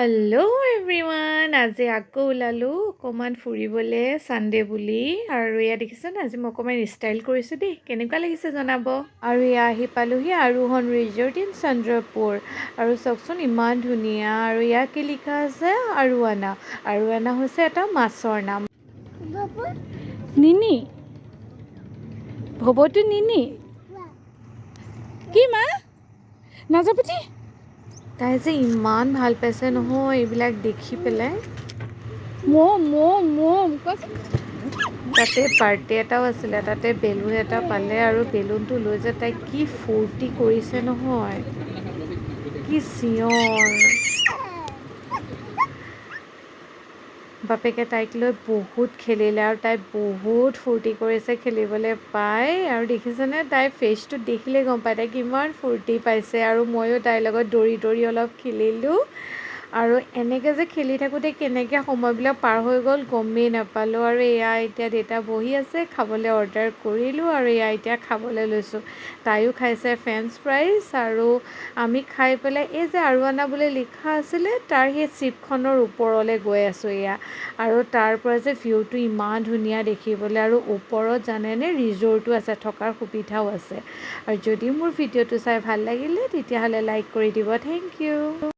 Hello' everyone, আজি আকৌ ওলালোঁ অকণমান ফুৰিবলৈ ছানডে বুলি। আৰু এয়া দেখিছেনে, আজি মই অকণমান ষ্টাইল কৰিছোঁ দেই, কেনেকুৱা লাগিছে জনাব। আৰু এয়া আহি পালোঁহি আৰোহণ ৰিজৰ্ট ইন চন্দ্ৰপুৰ। আৰু চাওকচোন ইমান ধুনীয়া। আৰু ইয়াত কি লিখা আছে, আৰোৱানা। আৰোৱানা হৈছে এটা মাছৰ নাম। নিনি ভবতো নিনি কি মা নাযাবতি। তাই যে ইমান ভাল পাইছে নহয় এইবিলাক দেখি পেলাই। তাতে পাৰ্টি এটাও আছিলে, তাতে বেলুন এটা পালে আৰু বেলুনটো লৈ যে তাই কি ফূৰ্তি কৰিছে নহয়, কি চিঞৰ। বাপেকে তাইক লৈ বহুত খেলিলে আৰু তাই বহুত ফূৰ্তি কৰিছে খেলিবলৈ পাই। আৰু দেখিছেনে, তাইৰ ফেচটো দেখিলে গম পায় তাই কিমান ফূৰ্তি পাইছে। আৰু ময়ো তাইৰ লগত দৌৰি দৌৰি অলপ খেলিলোঁ। আৰু এনেকৈ যে খেলি থাকোঁতে কেনেকৈ সময়বিলাক পাৰ হৈ গ'ল গমেই নাপালোঁ। আৰু এয়া এতিয়া দেউতা বহি আছে, খাবলৈ অৰ্ডাৰ কৰিলোঁ আৰু এয়া এতিয়া খাবলৈ লৈছোঁ। তাইও খাইছে ফ্ৰেঞ্চ ফ্ৰাইজ, আৰু আমি খাই পেলাই এই যে আৰোৱানা বুলি লিখা আছিলে তাৰ সেই চিপখনৰ ওপৰলৈ গৈ আছোঁ এয়া। আৰু তাৰ পৰা যে ভিউটো ইমান ধুনীয়া দেখিবলৈ, আৰু ওপৰত জানেনে ৰিজৰ্টো আছে, থকাৰ সুবিধাও আছে। আৰু যদি মোৰ ভিডিঅ'টো চাই ভাল লাগিলে তেতিয়াহ'লে লাইক কৰি দিব। Thank U.